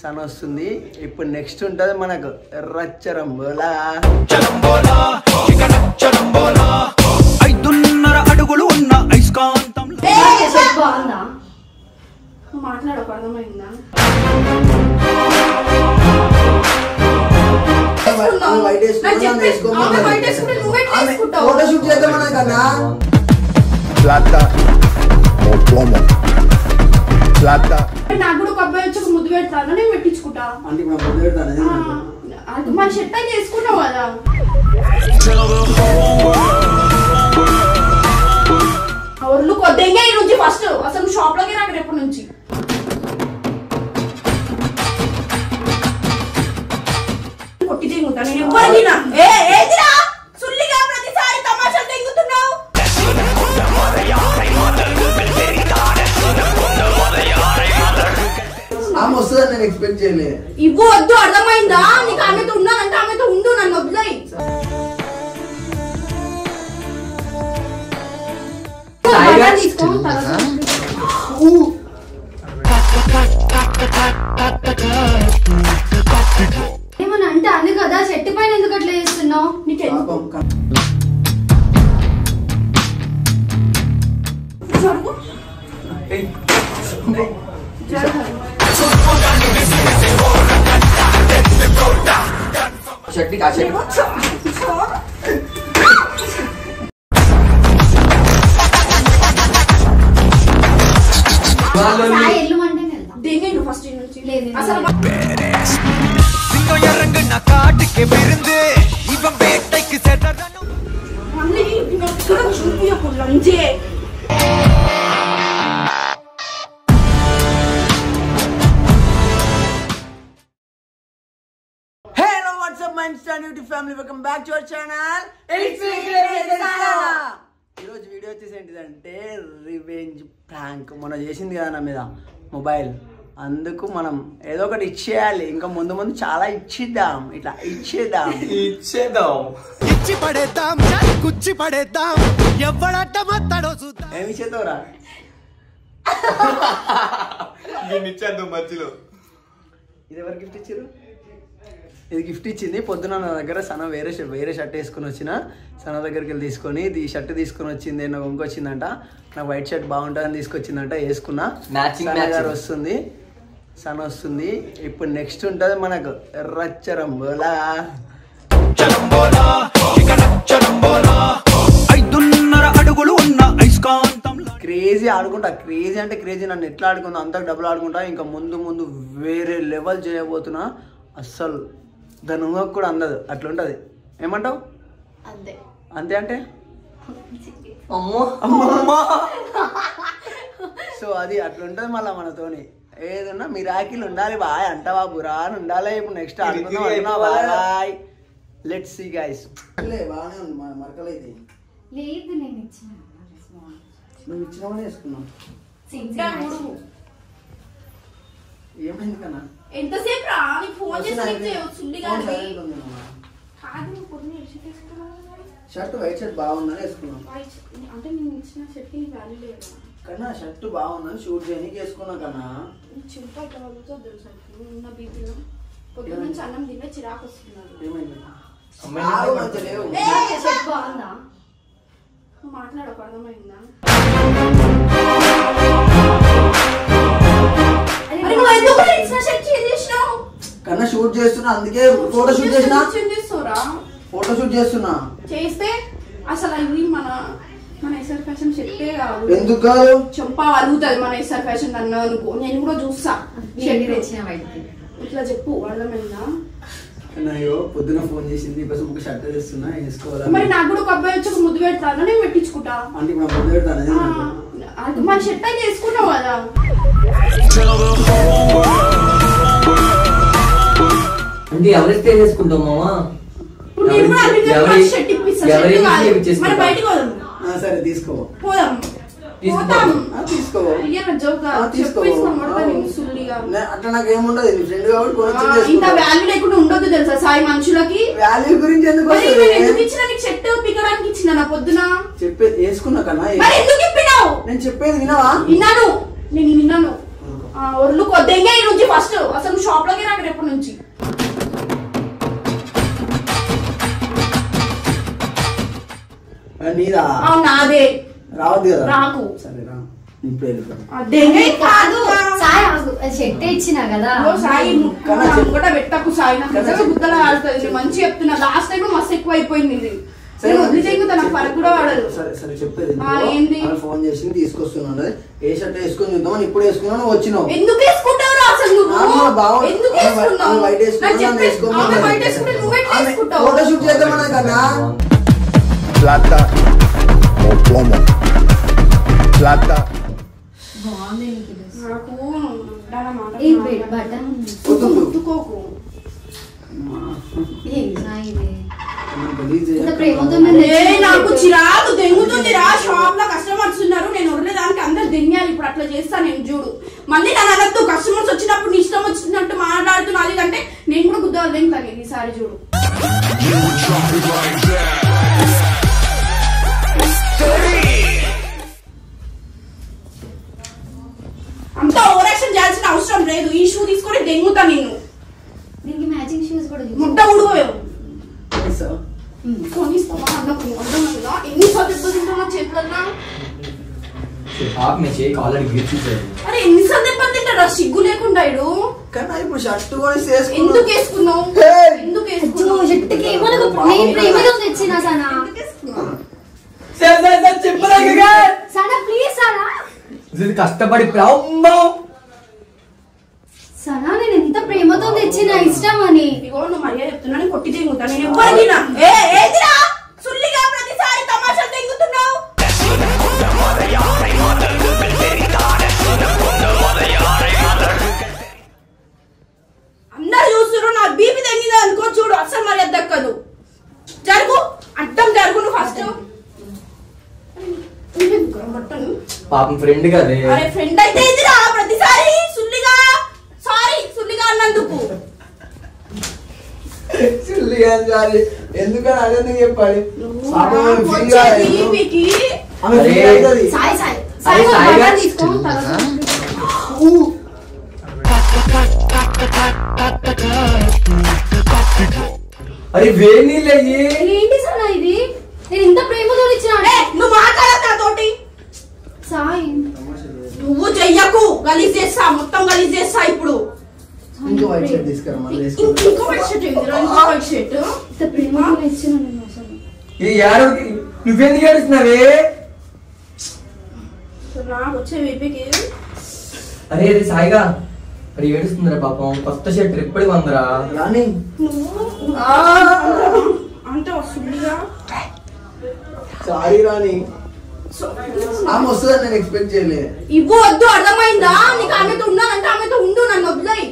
Sun వస్తుంది ఇప్పుడు next ఉంటది మనకు రచ్చరంబోలా 5.5 అడుగులు ఉన్న ఐస్కాంతం బాగుందా మాట్లాడకు అర్థమైందా ఫోటోషూట్ చేద్దామన్నా కన్నా నాకు కూడా ఒక అబ్బాయి వచ్చి ఒక ముద్దు పెడతాను నేను పెట్టించుకుంటా అంటే ముద్దు పెడతాను మన షర్ట్ అయితే వేసుకున్నావు కదా ఒళ్ళు కొద్దిగా ఈ నుంచి ఫస్ట్ అసలు షాప్ లోకి రాక రేపటి నుంచి కొట్టి తెంగుతా నేను ఎవ్వరికినా ఏదిరా సుల్లిగా ప్రతిసారి తమాషాలు తెంగుతున్నావు ఆమె వస్తుందని నేను ఎక్స్పెక్ట్ చేయలే ఇవ్వు వద్దు అర్థమైందా నీకు ఆమెతో ఉన్నానంటే ఆమెతో ఉండు నన్ను వదిలేయి ఏమన్నా అంటే అన్ని కదా చెట్టు పైన ఎందుకు అట్లా చేస్తున్నావు ఫస్ట్ నుంచి అసలు చూపించే Hello, what's up, my Instant Beauty family? Welcome back to our channel. It's me, ఈరోజు వీడియో వచ్చేసి ఏంటిదంటే రివెంజ్ ప్రాంక్ మొన్న చేసింది కదా నా మీద మొబైల్ అందుకు మనం ఏదో ఒకటి ఇచ్చేయాలి ఇంకా ముందు ముందు చాలా ఇచ్చిద్దాం ఇట్లా ఇచ్చేద్దాం ఇచ్చి పడేద్దాం కుచ్చి పడేద్దాం ఎవడట్ట మత్తడో చూద్దాం ఏమి ఇచ్చేద్దావురా మధ్యలో ఇది ఎవరు గిఫ్ట్ ఇచ్చారు ఇది గిఫ్ట్ ఇచ్చింది పొద్దున నా దగ్గర సన వేరే షర్ట్ వేసుకుని వచ్చిన సన దగ్గరికి వెళ్ళి తీసుకొని ఇది షర్ట్ తీసుకొని వచ్చింది నాకు ఇంకొచ్చిందంట నాకు వైట్ షర్ట్ బాగుంటుందని తీసుకొచ్చిందంట వేసుకున్నా గారు వస్తుంది సన వస్తుంది ఇప్పుడు నెక్స్ట్ ఉంటది మనకు రచ్చరంబోలా 5.5 అడుగులు ఉన్న ఐస్కాంతం క్రేజీ ఆడుకుంటా క్రేజీ అంటే క్రేజీ నన్ను ఎట్లా ఆడుకుంటా అంతకు డబ్బులు ఆడుకుంటా ఇంకా ముందు ముందు వేరే లెవెల్ చేయబోతున్నా అస్సలు దాని ఊహకు కూడా అందదు అట్లుంటది ఏమంటావు అంతే అంటే సో అది అట్లుంటది మళ్ళీ మనతోని ఏదన్నా మిరాకిల్ ఉండాలి బాయ్ అంటావా బురా అని ఉండాలి ఇప్పుడు నెక్స్ట్ ఆడుకుందాం బాయ్ లెట్స్ సీ గైస్ బాగానే ఉంది మరకలైతే లేదు నేను ఇచ్చిన నువ్వు ఇచ్చినావని వేసుకున్నావు ఏమైంది కన్నా ఎంతసేపు రా నీకు ఫోన్ చేసి షర్ట్ వైట్ షర్ట్ బాగుందని వేసుకున్నాం అంటే నేను ఇచ్చిన షర్ట్ కి వాల్యూ లేదు కన్నా షర్ట్ బాగుందని షూట్ చేయడానికి వేసుకున్నా కన్నా చింతా ఇట్లా వదులుతో తెలుసు ఉన్న బీపీలో పొద్దున్న నుంచి అన్నం తినే చిరాకు వస్తున్నారు బాగుందా మాట్లాడకు అర్థమైందా కన్నా షూట్ చేస్తున్నా అందుకే ఫోటో షూట్ చేసినా ఫోటో షూట్ చేస్తున్నా చేస్తే అసలు ఇది మన ఎస్ఆర్ ఫ్యాషన్ షర్టే కాదు ఎందుకు కాదు చెంప అలుగుతుంది మన ఎస్ఆర్ ఫ్యాషన్ అన్నా అనుకో నేను కూడా చూస్తా ఇట్లా చెప్పు అర్థమైందా అయ్యో పొద్దున ఫోన్ చేసింది నీకోసం ఒక షర్ట్ తెస్తున్నా వేసుకోవాలా మరి నాకు కూడా ఒక అబ్బాయి వచ్చి ఒక ముద్దు పెడతాను నేను పెట్టించుకుంటా అంటే ముద్దు పెడతాను మన షర్ట్ అయితే వేసుకున్నావు కదా అంటే ఎవరిస్తే చేసుకుంటాం మామా సరే తీసుకో పోదాం అట్లా నాకు ఏముండదు నీ ఫ్రెండ్ కాబట్టి ఇంత వాల్యూ లేకుండా ఉండదు తెలుసా సాయి మనుషులకి వాల్యూ గురించి ఎందుకు ఇచ్చిన నీకు చెట్టు పికడానికి ఇచ్చిన నా పొద్దున చెప్పేది వేసుకున్నా కన్నా ఎందుకు ఇప్పినావు నేను చెప్పేది విన్నావా విన్నాను నేను విన్నాను ఒళ్ళు కొద్దిగా ఈ నుంచి ఫస్ట్ అసలు నువ్వు షాప్ లోకి రాక రేపటి నుంచి నీదా నాదే రావద్దు కదా రాకు సరే రా ఇప్పుడు కాదు సాయి ఆగు. షర్ట్ ఇచ్చినా కదా సాయి కూడా పెట్టకు సాయి నాకు నిజంగా గుద్దలా ఆడుతుంది మంచి చెప్తున్నా లాస్ట్ టైం మస్తు ఎక్కువ అయిపోయింది ఇది వదిలితే నాకు పరకు కూడా వాడదు సరే సరే చెప్పేది ఏంది ఫోన్ చేసి తీసుకొస్తున్నాను ఏ షర్ట్ వేసుకొని చూద్దాం ఇప్పుడు వేసుకున్నాను వచ్చినావు ఎందుకు వేసుకుంటావు అసలు నువ్వు ఎందుకు వేసుకున్నావు వైట్ వేసుకున్నాను ఫోటో షూట్ చేద్దామన్నా కదా plata o plomo. Plata. బాగుంది నాకు బటన్ ఉత్తుకోకు నాకు చిరాకు దెంగుతుంది రా షాప్ లో కస్టమర్స్ ఉన్నారు నేను వదిలేదానికి అందరు దెంగాలి ఇప్పుడు అట్లా చేస్తా నేను చూడు మళ్ళీ నన్ను అనద్దు కస్టమర్స్ వచ్చినప్పుడు నీ ఇష్టం వచ్చినట్టు మాట్లాడుతున్నా అంటే నేను కూడా గుద్దాలు దెంగుతాను ఈసారి చూడు అంత ఓవరాక్షన్ చేయాల్సిన అవసరం లేదు ఈ షూ తీసుకొని దెంగుతా నేను దీనికి మ్యాచింగ్ షూస్ కూడా ముట్ట ఉడిపోయావు కొనిస్తావా అన్నప్పుడు అర్థమైందా ఎన్నిసార్లు దెబ్బతింటున్నా చేతులన్నా అరే ఎన్నిసార్లు దెబ్బతింటారా సిగ్గు లేకుండా ఇడు ఇప్పుడు షర్ట్ కొని ఎందుకు వేసుకున్నావు ఎందుకు వేసుకున్నావు షర్ట్కి ఏమనకు నేను ప్రేమలో తెచ్చినా సనా సనా ప్లీజ్ సనా కష్టపడి సనా నేను ఎంత ప్రేమతో తెచ్చిన ఇష్టం అని ఇగో నువ్వు మర్యాద చెప్తున్నా నేను కొట్టి తెంగుతా నేను ఎవ్వరికినా ఏదిరా సుల్లిగా ప్రతిసారి తమాషాలు తెంగుతున్నావు అందరు చూస్తున్నారు నా బీపీ తెంగిందా అనుకో చూడు అసలు మర్యాద దక్కదు జరుగు అడ్డం జరుగు నువ్వు ఫస్ట్ పాపం ఫ్రెండ్ కదే అరే ఫ్రెండ్ అయితే ఇదిరా ప్రతిసారి సుల్లిగా సారీ సుల్లిగా అన్నందుకు ఎందుకని అదేందుకు చెప్పాలి సాయి సాయి సాయి బటన్ తీసుకో అరే వేడి నీళ్ళు అయ్యి ఏంటి సనా ఇది నేను ఇంత ప్రేమతో ఇచ్చిన నువ్వు మాట్లాడతా నాతోటి సాయి నువ్వు చెయ్యకు గలీజ్ చేస్తా మొత్తం గలీజ్ చేస్తా ఇప్పుడు ఇంకో వైట్ షర్ట్ తీసుకురా మళ్ళీ ఇంకో వైట్ షర్ట్ ఇంకో వైట్ షర్ట్ ఇంత ప్రేమతో ఇచ్చిన నేను అసలు నువ్వెందుకు ఏడుస్తున్నావే నాకు వచ్చే వీపీకి అరే అది సాయిగా అరే ఏడుస్తుందిరా పాపం కొత్త షర్ట్ ఎప్పుడు వందరా రాని నువ్వు అంటే వస్తుందిగా సారీ రాని ఆమె వస్తుందని నేను ఎక్స్పెక్ట్ చేయలే ఇవ్వు వద్దు అర్థమైందా నీకు ఆమెతో ఉన్నానంటే ఆమెతో ఉండు నన్ను వదిలేయి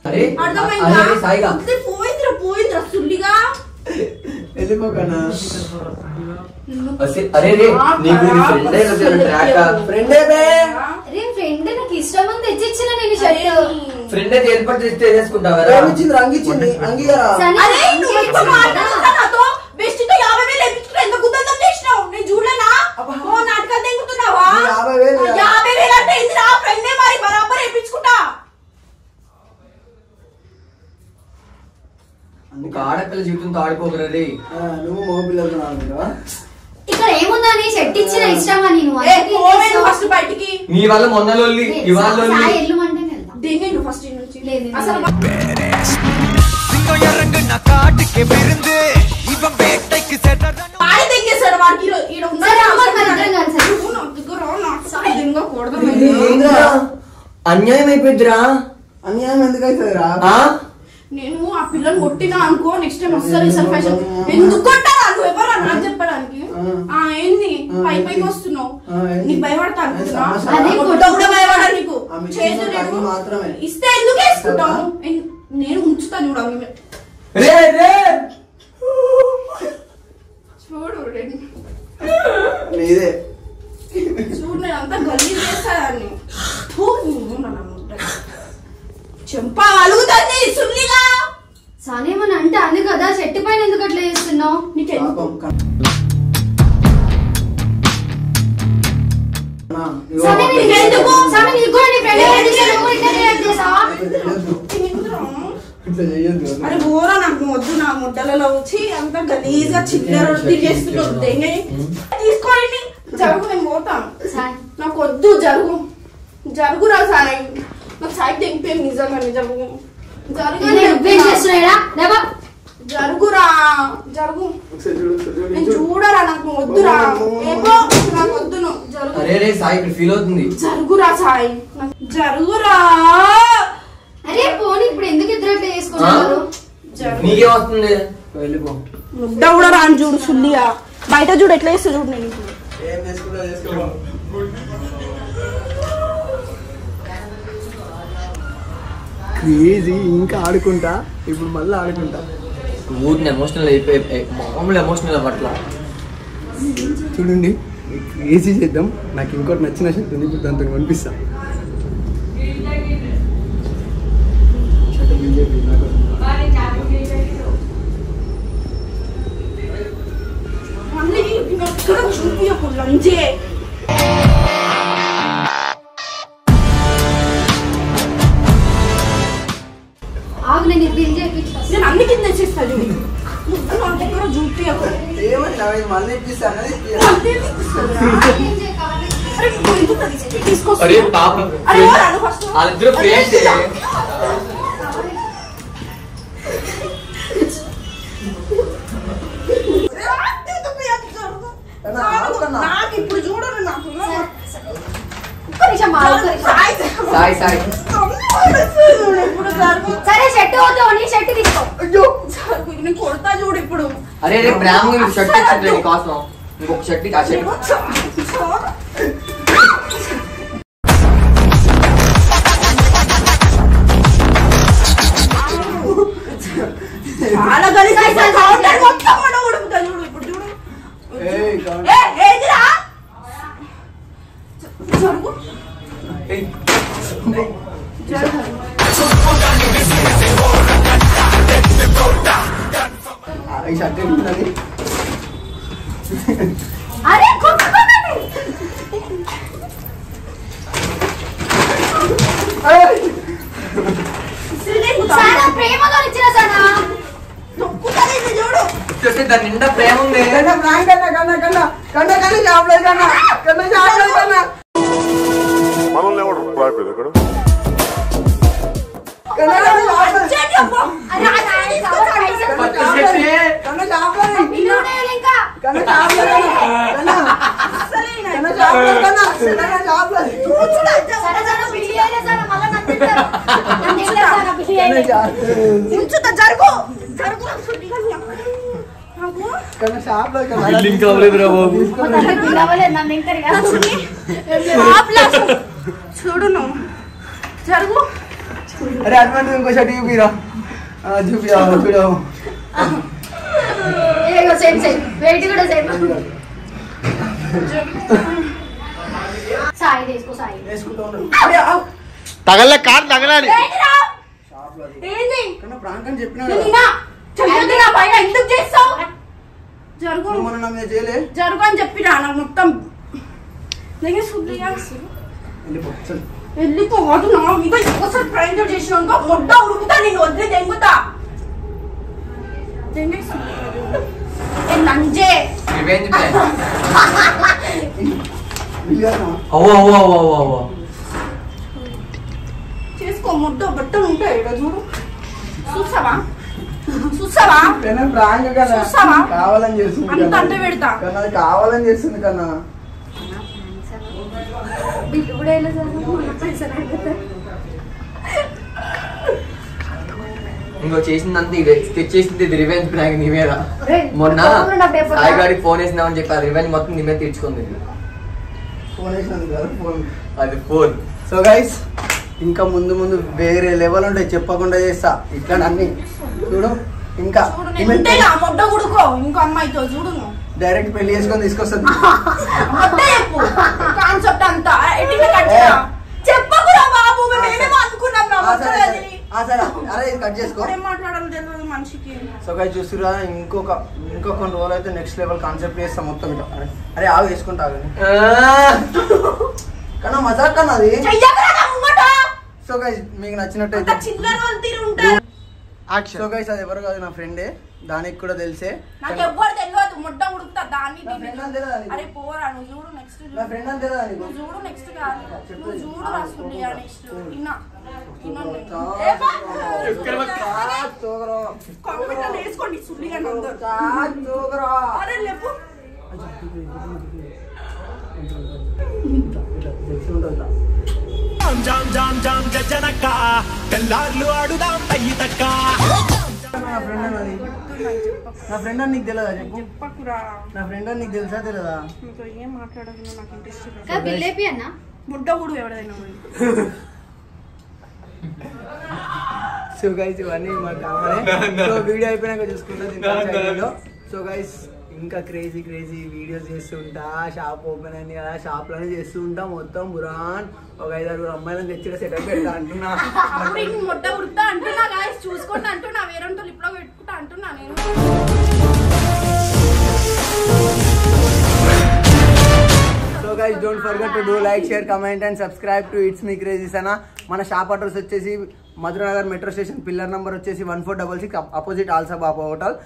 అరే అర్థమైందా సాయిగా పోయిందిరా పోయిందిరా సుల్లిగా వెళ్ళిపోకనా అరే రే నీకు ఫ్రెండే అరే ఫ్రెండ్ నాకు ఇష్టం అని తెచ్చిచ్చిన నేను షర్ట్ ఫ్రెండ్ అయితే ఏర్పాటు చేస్తే వేసుకుంటావా ఇచ్చింది రంగిచ్చింది అంగీరా అరే నువ్వు ఎక్కువ మాట్లాడుతున్నా నాతో బెస్ట్ తో 50,000 ఎప్పించుకుని ఎంత గుద్దంతం చేసినావు నేను చూడలేనా ఓ నాటకాలు తెంగుతున్నావా 50,000 50,000 అంటే ఇది నా ఫ్రెండే మరి బరాబర్ ఎప్పించుకుంటా ఒక ఆడపిల్ల జీవితంతో ఆడుకోగలరే నువ్వు మగ పిల్లలతో ఆడుకుంటావా ఇక్కడ ఏముందని షర్ట్ ఇచ్చిన ఇష్టం అని నువ్వు ఫస్ట్ బయటికి నీ వల్ల మొన్న లొల్లి ఇవాళ సాయి ఎల్లుమంటే వెళ్తా దేంగే నువ్వు ఫస్ట్ నుంచి లేదు అసలు వాడి తెంగేశాడు వాడికి ఈడ సరే, అమ్మ, మన ఇద్దరం కలిసి. నువ్వు నా దగ్గర నాకు దెంగకూడదు అన్యాయం అయిపోయిందిరా అన్యాయం ఎందుకు అవుతుందిరా నేను ఆ పిల్లని కొట్టినా అనుకో నెక్స్ట్ టైం వస్తారు సెల్ఫ్ ఫ్యాషన్ ఎందుకు కొట్టారా నువ్వు ఎవరు నాకు చెప్పడానికి ఏంది పై పైకి వస్తున్నావు నీకు భయపడతా అనుకుంటున్నా కూడా భయపడా నీకు మాత్రమే ఇస్తే ఎందుకు వేసుకుంటావు నేను ఉంచుతా చూడ చూడు మీదే చూడు నేను అంతా గలీజ్ చేస్తాను చెంప అలుగుతుంది సుల్లిగా సానేమని అంటే అంది కదా చెట్టు పైన ఎందుకు అట్లా చేస్తున్నావు నీకు అన్నా సామి నీకెందుకు సామి నీకు కూడా నీ ఫ్రెండ్ ఏం చేశాడు నువ్వు ఇట్లా రియాక్ట్ చేసావా ఇట్లా చేయొద్దు. అరే బోరా నాకు వద్దు నా ముద్దలలో వచ్చి అంత గలీజ్గా చిల్లర రొట్టి చేస్తున్నావు తీసుకోండి జరుగు నేను పోతాను నాకు వద్దు జరుగురా సాయి నాకు సాయి తెంపేం నిజంగా జరుగు జరుగురా జరుగు నేను చూడరా నాకు వద్దురా ఏమో నాకు వద్దు జరుగు అరే సాయి ఇక్కడ ఫీల్ అవుతుంది జరుగురా సాయి జరుగురా అరే పోనీ ఇప్పుడు ఎందుకు ఇద్దరు ఇట్లా చేసుకుంటారు నీకే వస్తుంది వెళ్ళిపో. ముద్ద కూడా రాను చూడు సుల్లిగా బయట చూడు ఎట్లా వేస్తా చూడు నేను ఏం చేసుకుంటా చేసుకో. క్రేజీ ఇంకా ఆడుకుంటా ఇప్పుడు మళ్ళీ ఆడుకుంటా. ఊరిని ఎమోషనల్ అయిపోయి మామూలు ఎమోషనల్ అవ్వట్లా. చూడండి క్రేజీ చేద్దాం. నాకు ఇంకోటి నచ్చిన షర్ట్ ఉంది ఇప్పుడు దాంతో కనిపిస్తా. మళ్ళీ ఎక్కడ చూపియకు లంజే ఆగు నేను ఇది చేపిస్తా నేను అన్ని కింద చేస్తా చూడు నా దగ్గర చూపియకు ఏమన్నా మళ్ళీ ఇప్పిస్తాను ఏం చేయ కావాలి అరే నువ్వు ఎందుకు అది తీసుకొస్తా అరే పాపం అరే రాను ఫస్ట్ వాళ్ళిద్దరు ఫ్రెండ్స్ నాకు ఇప్పుడు చూడరు నాకు ఒక్క నిమిషం మా ఒక్క నిమిషం సాయి సాయి ఇప్పుడు జరుగు సరే షర్ట్ వద్దు నీ షర్ట్ తీసుకో జరుగు నేను కొడతా చూడు ఇప్పుడు అరే రే ప్రేమ షర్ట్ ఇచ్చిండ్రు నీకోసం ఇంకొక షర్ట్ ఆ షర్ట్ చాలా గలీజ్ మొత్తం మన ఉడుకుతా చూడు ఇప్పుడు చూడు ఏదిరా జరుగు జరుగు ఈ షర్ట్ ఏంటది? అరే కొట్టుకోకండి సానా ప్రేమతో ఇచ్చిన సానా తొక్కుతాది ఇది చూడు చూస్తే దాని నిండా ప్రేమ ఉంది కన్నా ప్రాంక్ కన్నా కన్నా కన్నా కన్నా కన్నా షాప్లో కన్నా కన్నా షాప్లో కన్నా మనల్ని ఎవడు రాయిపోయింది ఇక్కడ కన్నా అర్జెంట్ అబ్బా. అరే నాని కవర్ పైసలు కొత్త షర్ట్ కన్నా షాప్లో బిల్లునే ఇంకా కన్నా షాప్లో కన్నా కన్నా షాప్లో కన్నా షాప్లో సరే సరే బిల్లు చేయలే సానా మళ్ళా నన్ను తింటారు నన్ను తింటారు సానా బిల్లు చేయలే ఉంచుతా జరుగు జరుగు నాకు కన్నా షాప్లో కన్నా బిల్డింగ్ కావలేదురా బాబు బిల్లు అవ్వలేదు నన్ను తింటారు కదా ఆప్లా చూడు నువ్వు జరుగు అరే అటువంటి ఇంకో షర్ట్ చూపిరా చూపిరా చూడు ఏగో సేమ్ సేమ్ వెయిట్ కూడా సేమ్ సాయి తీసుకో సాయి వేసుకుంటూ ఉన్నాడు అరే ఆవ్. తగలే కాదు తగలాలి ఏంటిరా? ఏంది కన్నా ప్రాంక్ అని చెప్పినా నేను కదా ఇలా చల్లది నా పైన ఎందుకు చేస్తావు జరుగు నువ్వు మొన్న నా మీద చేయలే జరుగు అని చెప్పిరా నాకు మొత్తం నేను సుల్లిగా వెళ్ళిపో చల్ వెళ్ళిపోదు నా మీద ఇంకోసారి ప్రయాణం చేసినాక మొడ్డ ఉడుకుతా నేను వదిలి దెంగుతా నంజే రివెంజ్ ప్లాన్ ఇయ్యనా అవ్వ అవ్వ అవ్వ అవ్వ అవ్వ చేసుకో ముద్ద బట్టలు ఉంటాయి ఇక్కడ చూడు చూసావా చూసావా కన్నా ప్రాంక్ కదా చూసావా? కావాలని చేస్తుంది అంత కన్నా. అంటే పెడతా. కన్నా అది కావాలని చేస్తుంది కన్నా బిల్లు కూడా వేయలేదు సార్ పైసలు అడుగుతారు ఇంకో చేసిందంతా ఇది స్కెచ్ చేసింది ఇది రివెంజ్ ప్రాంక్ నీ మీద ఒరేయ్, మొన్న ఫోన్ నా పేపర్ సాయి గారికి ఫోన్ వేసినామని చెప్పి అది రివెంజ్ మొత్తం నీ మీద తీర్చుకుంది ఫోన్ వేసినందుకు కదా ఫోన్ అది ఫోన్ సో గైస్ ఇంకా ముందు ముందు వేరే లెవెల్ ఉంటాయి చెప్పకుండా చేస్తా ఇట్లా అన్ని చూడు ఇంకా చూడు నేను ఉంటే నా మొడ్డ ఉడుకో ఇంకో అమ్మాయితో చూడు నువ్వు డైరెక్ట్ పెళ్లి చేసుకొని తీసుకొస్తుంది మొడ్డ చెప్పు కాన్సెప్ట్ అంతా ఎట్లా కట్టినా చెప్పకురా బాబు మేమేమో అనుకున్నాం నా మొడ్డ అది. సరే అరే ఇది కట్ చేసుకో. ఏం మాట్లాడాలి తెలియదు మనిషికి. సో గైస్ చూస్తురా, ఇంకొక కొన్ని రోజులు అయితే నెక్స్ట్ లెవెల్ కాన్సెప్ట్ చేస్తాం మొత్తం ఇట్లా. అరే ఆవు వేసుకుంటా కన్నా మజాక్ కన్నా అది. సో గైస్ మీకు నచ్చినట్టయితే సో గైస్ అది ఎవరు కాదు, నా ఫ్రెండే, దానికి కూడా తెలిసే. నాకు ఎవ్వరు తెలియదు, ముడ్డ ఉడుకుతా దాన్ని. అరే పోరా నువ్వు చూడు నెక్స్ట్. నా ఫ్రెండ్ అని తెలియదు నువ్వు చూడు నెక్స్ట్ కాదు, నువ్వు చూడు రాసుకుంది నెక్స్ట్. ఇన్నా వేసుకోండి సుల్లిగా అరే లేపు. నా ఫ్రెండ్ అని నీకు తెలియదా చెప్పు. చెప్పకురా, నా ఫ్రెండ్ అని నీకు తెలుసా తెలియదా? నీకు ఏం మాట్లాడాలి నాకు ఇంట్రెస్ట్ లేదు. బిల్లేపి అన్న ముడ్డ కూడా ఎవడైనా. సో గైస్ ఇవన్నీ మా కామనే. సో వీడియో అయిపోయినాక చూసుకుంటా. సో గైస్ ఇంకా క్రేజీ వీడియోస్ చేస్తుంటా. షాప్ ఓపెన్ అయింది కదా, షాప్ లోనే చేస్తూ ఉంటా. మొత్తం బురాన్ ఒక 5-6 అమ్మాయిలను తెచ్చి సెటప్ పెడతా అంటున్నా. ముడ్డ ఉడుకుతా అంటున్నా గాయస్, చూసుకోండి అంటున్నా. వేరే లిప్ లో పెట్టుకుంటా అంటున్నా నేను. So guys don't forget to do like, share, comment and subscribe to it's me crazy Sana. మన షాప్ అడ్రస్ వచ్చేసి Madhura Nagar metro station, pillar number వచ్చేసి 1466, అపోజిట్ ఆల్సా బాబా హోటల్.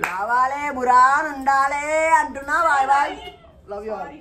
రావాలే బురాన్ ఉండాలే అంటున్నా. Bye bye, love you all.